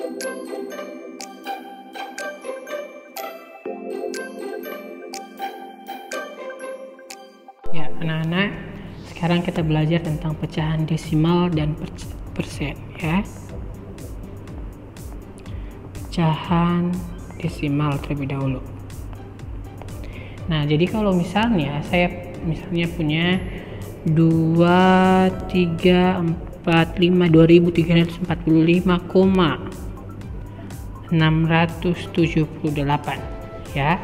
Ya, anak-anak, sekarang kita belajar tentang pecahan desimal dan persen ya. Pecahan desimal terlebih dahulu. Nah, jadi kalau misalnya saya punya 2345,678 ya.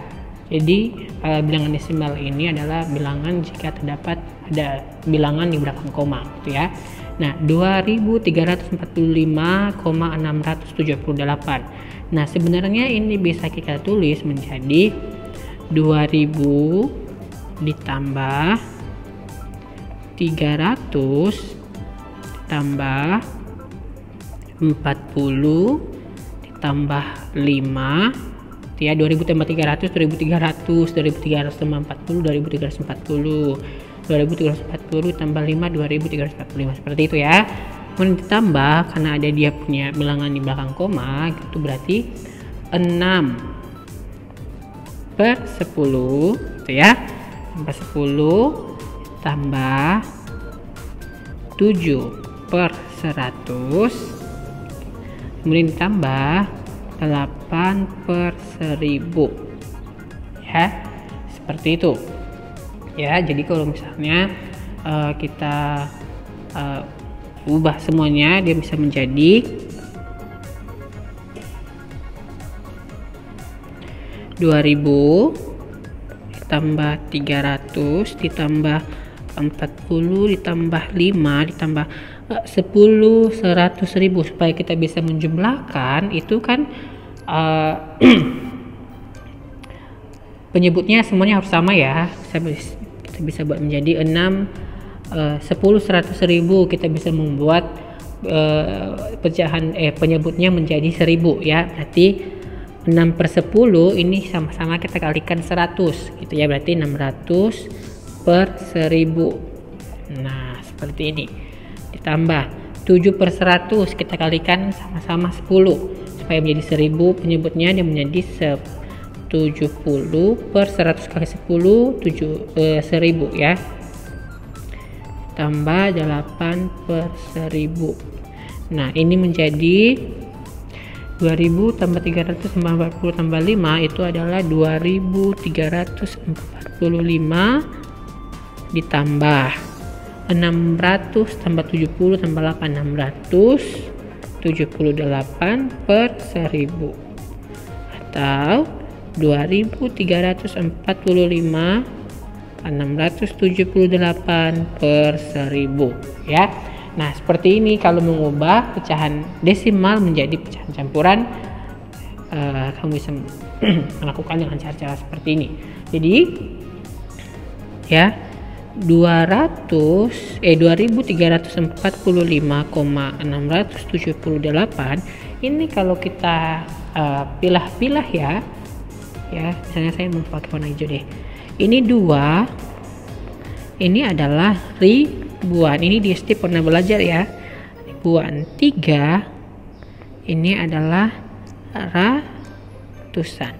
Jadi bilangan desimal ini adalah bilangan jika terdapat ada bilangan di belakang koma gitu ya. Nah, 2345,678. Nah, sebenarnya ini bisa kita tulis menjadi 2000 ditambah 300 ditambah 40 ditambah 5 ya, 2000 tambah 300 2300, 2300 tambah 40 2340, 2340 tambah 5 2345, seperti itu ya. Kemudian ditambah karena ada dia punya bilangan di belakang koma, itu berarti 6/10 gitu ya, tambah 10 tambah 7/100, kemudian ditambah 8/1000 ya, seperti itu ya. Jadi kalau misalnya kita ubah semuanya, dia bisa menjadi 2000 ditambah 300 ditambah 40 ditambah 5 ditambah 10 100.000, supaya kita bisa menjumlahkan itu kan penyebutnya semuanya harus sama ya. Kita bisa buat menjadi 6 10 100.000, kita bisa membuat pecahan penyebutnya menjadi 1000 ya. Berarti 6/10 ini sama-sama kita kalikan 100 gitu ya, berarti 600/1000. Nah, seperti ini. Ditambah 7/100 kita kalikan sama-sama 10 supaya menjadi 1000, penyebutnya dia menjadi 70/100 kali 10 1000 ya. Tambah 8/1000. Nah, ini menjadi 2000 tambah 300 tambah 40 tambah 5 itu adalah 2345 ditambah 600 tambah 70 tambah 8 678/1000 atau 2345 678/1000 ya. Nah, seperti ini kalau mengubah pecahan desimal menjadi pecahan campuran, kamu bisa melakukan dengan cara-cara seperti ini. Jadi ya, 2345,678 ini kalau kita pilah-pilah ya, misalnya saya mau pakai warna hijau deh. Ini 2, ini adalah ribuan. Ini di ST pernah belajar ya, ribuan. 3, ini adalah ratusan.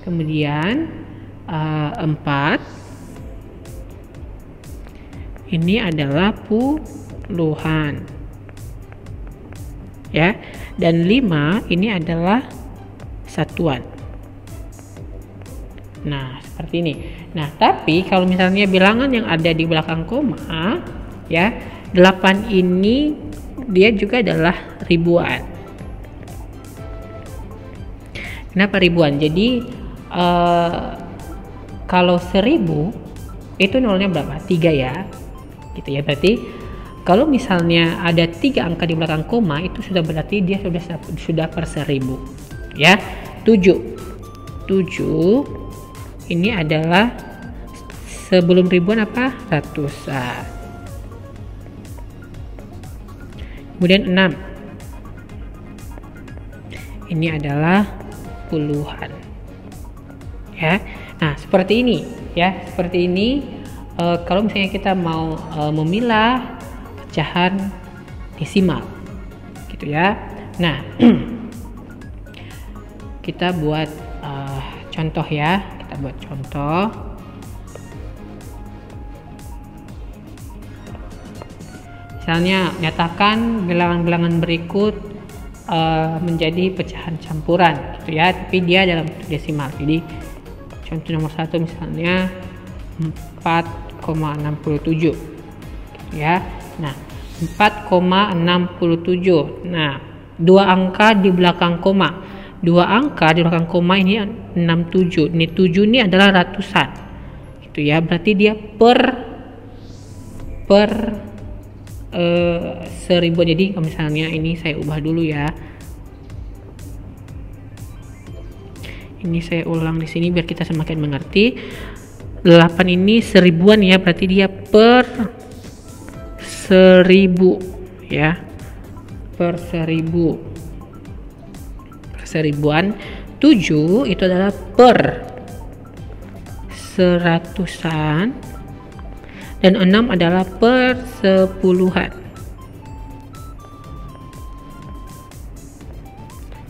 Kemudian 4, ini adalah puluhan ya, dan 5 ini adalah satuan. Nah, seperti ini. Nah, tapi kalau misalnya bilangan yang ada di belakang koma ya, 8 ini dia juga adalah ribuan. Kenapa ribuan? Jadi kalau 1000 itu nolnya berapa? 3 ya, gitu ya. Berarti kalau misalnya ada 3 angka di belakang koma, itu sudah berarti dia sudah per 1000 ya. 7 ini adalah sebelum ribuan apa? Ratusan. Kemudian 6 ini adalah puluhan ya. Nah, seperti ini ya, seperti ini. Kalau misalnya kita mau memilah pecahan desimal gitu ya. Nah, kita buat contoh ya, kita buat contoh. Misalnya, nyatakan bilangan-bilangan berikut menjadi pecahan campuran gitu ya, tapi dia dalam bentuk desimal. Jadi contoh nomor 1 misalnya 4,67 gitu ya. Nah, 4,67. Nah, dua angka di belakang koma. Dua angka di belakang koma ini 67. Ini 7 ini adalah ratusan. Gitu ya. Berarti dia per 1000. Jadi misalnya ini saya ubah dulu ya. Ini saya ulang di sini biar kita semakin mengerti. 8 ini seribuan ya, berarti dia per 1000 ya. Per 1000. Per seribuan. 7 itu adalah per seratusan. Dan 6 adalah per sepuluhan.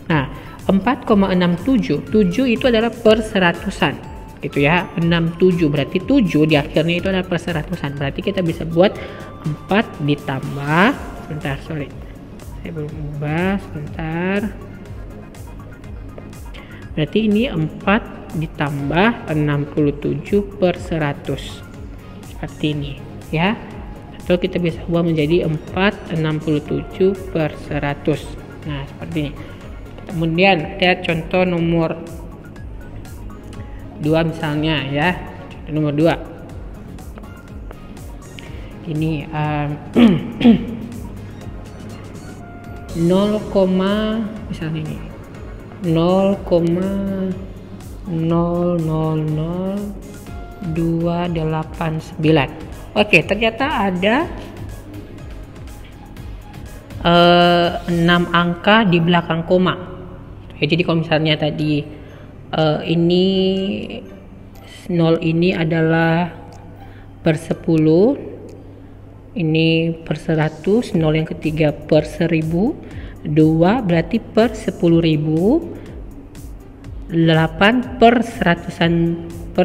Nah, 4,67. 7 itu adalah per seratusan. Gitu ya. 67 berarti 7 di akhirnya itu adalah per seratusan. Berarti kita bisa buat 4 ditambah. Sebentar, sorry. Saya belum ubah, sebentar. Berarti ini 4 ditambah 67 per 100. Seperti ini ya, atau kita bisa ubah menjadi 467 per 100. Nah, seperti ini. Kemudian lihat contoh nomor 2 misalnya ya. Contoh nomor 2 ini 0, misalnya ini 0,0000289. Oke, ternyata ada 6 angka di belakang koma ya. Jadi kalau misalnya tadi ini 0 ini adalah per 10, ini per 100, 0 yang ketiga per 1000, 2 berarti per 10.000, 8 per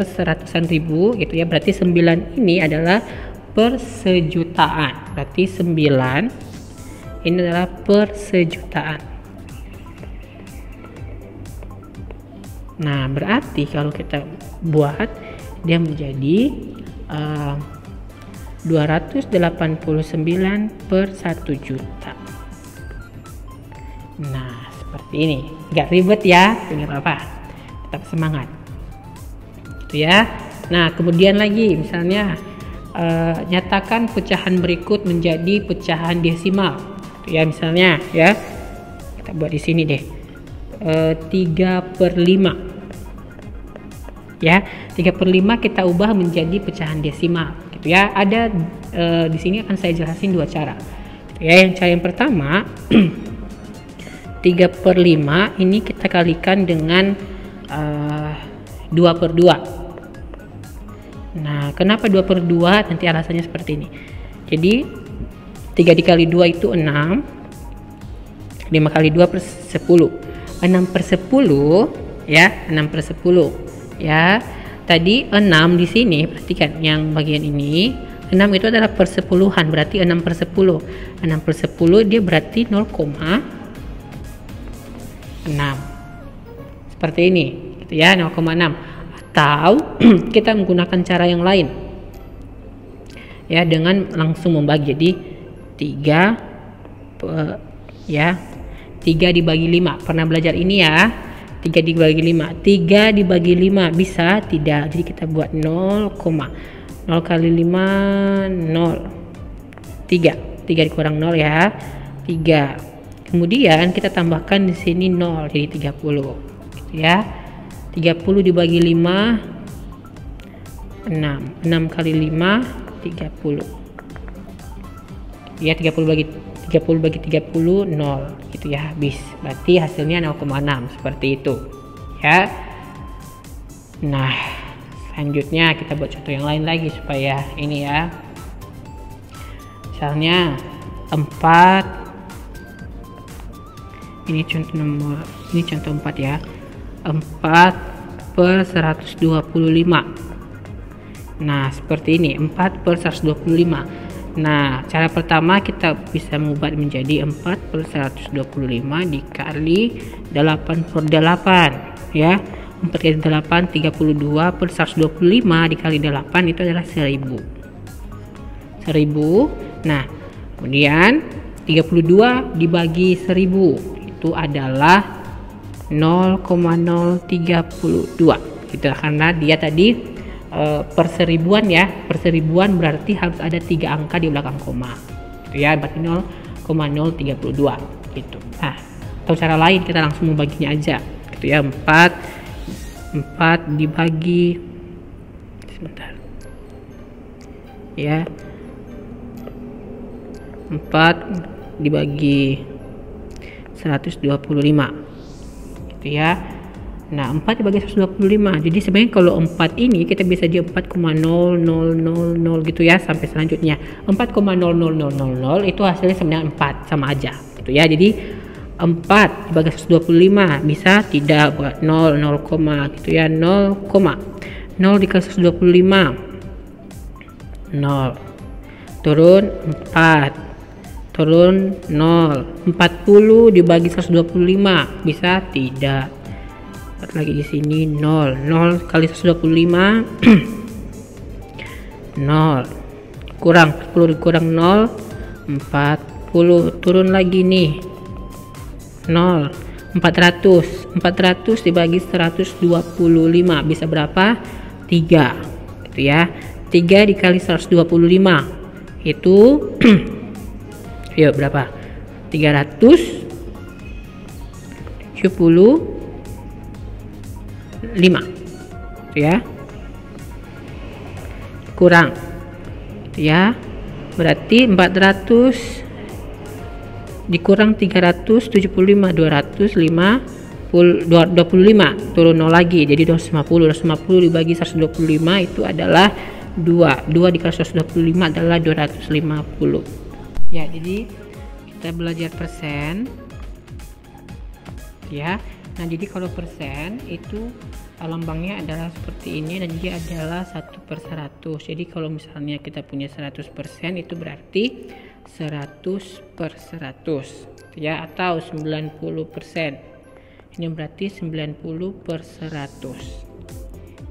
seratusan ribu gitu ya. Berarti 9 ini adalah per sejutaan. Berarti 9 ini adalah per sejutaan. Nah, berarti kalau kita buat dia menjadi 289 per 1 juta. Nah, seperti ini. Gak ribet ya, nggak apa-apa. Tetap semangat. Gitu ya. Nah, kemudian lagi misalnya nyatakan pecahan berikut menjadi pecahan desimal. Ya, misalnya ya. Kita buat di sini deh. 3/5. Ya, 3/5 kita ubah menjadi pecahan desimal gitu ya. Ada di sini akan saya jelasin dua cara. Gitu ya, yang cara yang pertama 3/5 ini kita kalikan dengan 2/2. Nah, kenapa 2/2? Nanti alasannya seperti ini. Jadi 3 dikali 2 itu 6. 5 kali 2 per 10. 6/10 ya, 6/10 ya. Tadi 6 di sini, perhatikan yang bagian ini 6 itu adalah persepuluhan, berarti 6/10. 6/10 dia berarti 0,6 seperti ini gitu ya, 0,6. Atau kita menggunakan cara yang lain ya, dengan langsung membagi. Jadi 3 dibagi 5. Pernah belajar ini ya, 3 dibagi 5. 3 dibagi 5 bisa? Tidak. Jadi kita buat 0 kali 5 0. 3 dikurang 0 ya, 3. Kemudian kita tambahkan di sini 0 jadi 30 gitu ya. 30 dibagi 5 6. 6 kali 5 30 ya. 30 bagi 30 0 gitu ya, habis. Berarti hasilnya 0,6 seperti itu ya. Nah, selanjutnya kita buat contoh yang lain lagi supaya ini ya. Misalnya 4 ini contoh 4 ya. 4/125. Nah seperti ini, 4/125. Nah cara pertama kita bisa mengubah menjadi 4/125 dikali 8/8 ya. 4 kali 8 32/125 dikali 8 itu adalah 1000. Nah kemudian 32 dibagi 1000 itu adalah 0,032 gitu, karena dia tadi per seribuan ya. Per seribuan berarti harus ada 3 angka di belakang koma gitu ya, berarti 0,032 gitu. Nah atau cara lain kita langsung membaginya aja gitu ya. 4 dibagi sebentar ya, 4 dibagi 125 gitu ya. Nah 4 dibagi 125, jadi sebenarnya kalau 4 ini kita bisa di 4,0000 gitu ya sampai selanjutnya. 4,00000 itu hasilnya sebenarnya 4, sama aja gitu ya. Jadi 4 dibagi 125 bisa tidak buat 0 gitu ya. 0 dikali 125 0, turun 4, turun 0. 40 dibagi 125 bisa tidak, lagi di sini 0 kali 125 0, kurang 10 kurang 0 40, turun lagi nih 0. 400 dibagi 125 bisa berapa? 3 gitu ya. 3 dikali 125 itu yuk berapa? 375 gitu ya, kurang gitu ya. Berarti 400 dikurang 375 225 turun 0 lagi, jadi 250 dibagi 125 itu adalah 2 dikali 125 adalah 250 ya. Jadi kita belajar persen ya. Nah jadi kalau persen itu lambangnya adalah seperti ini dan dia adalah 1/100. Jadi kalau misalnya kita punya 100% itu berarti 100/100 ya, atau 90%. Ini berarti 90/100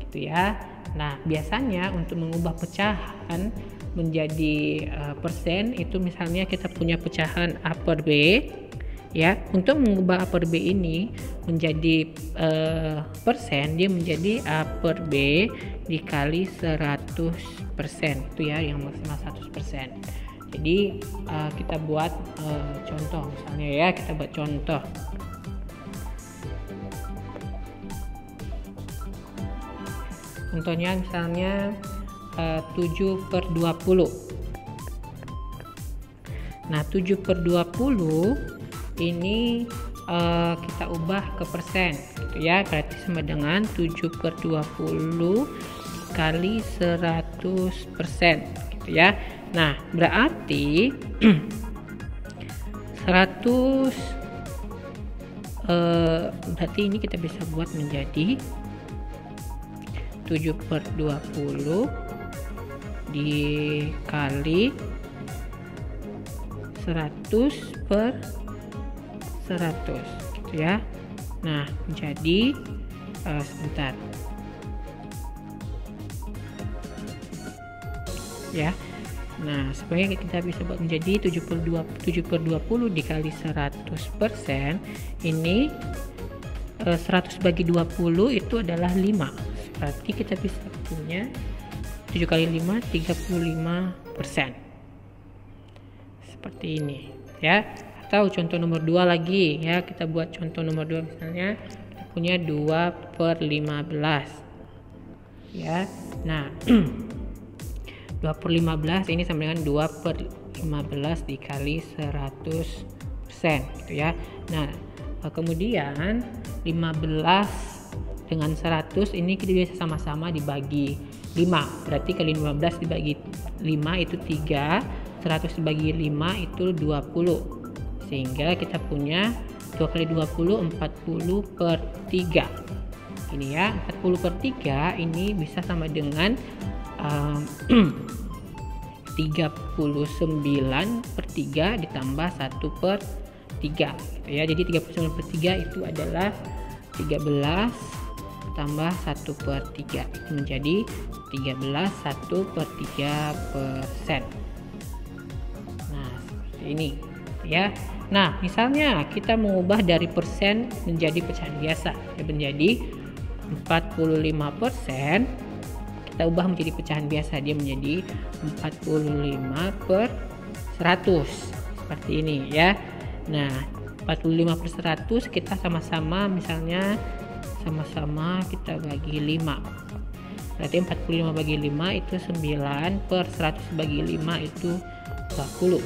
gitu ya. Nah biasanya untuk mengubah pecahan menjadi persen itu misalnya kita punya pecahan A per B ya. Untuk mengubah A per B ini menjadi persen, dia menjadi A per B dikali 100% itu ya, yang maksimal 100%. Jadi kita buat contoh misalnya ya, kita buat contoh. Contohnya misalnya 7/20. Nah 7/20 ini kita ubah ke persen gitu ya, berarti sama dengan 7/20 kali 100% gitu ya. Nah berarti 100 berarti ini kita bisa buat menjadi 7/20 dikali 100/100 gitu ya. Nah jadi sebentar ya. Nah supaya kita bisa buat menjadi 7/20 dikali 100%, ini 100 bagi 20 itu adalah 5, berarti kita bisa punya 7 kali 5 35% seperti ini ya. Atau contoh nomor 2 lagi ya, kita buat contoh nomor 2 misalnya kita punya 2/15 ya. Nah 2/15 ini sama dengan 2/15 dikali 100% gitu ya. Nah kemudian 15 dengan 100 ini kita bisa sama-sama dibagi 5, berarti kali 15 dibagi 5 itu 3, 100 dibagi 5 itu 20, sehingga kita punya 2 kali 20 40 per 3 ini ya. 40 per 3 ini bisa sama dengan 39 per 3 ditambah 1 per 3 gitu ya. Jadi 39 per 3 itu adalah 13 tambah 1 per 3 itu menjadi 13 1 per 3%. Nah seperti ini ya. Nah misalnya kita mengubah dari persen menjadi pecahan biasa ya, menjadi 45%, kita ubah menjadi pecahan biasa, dia menjadi 45 per 100 seperti ini ya. Nah 45 per 100 kita sama-sama, misalnya sama-sama kita bagi 5, berarti 45 bagi 5 itu 9 per 100 bagi 5 itu 20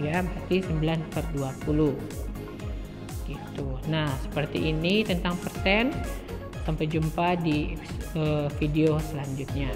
ya, berarti 9 per 20 gitu. Nah seperti ini tentang persen. Sampai jumpa di video selanjutnya.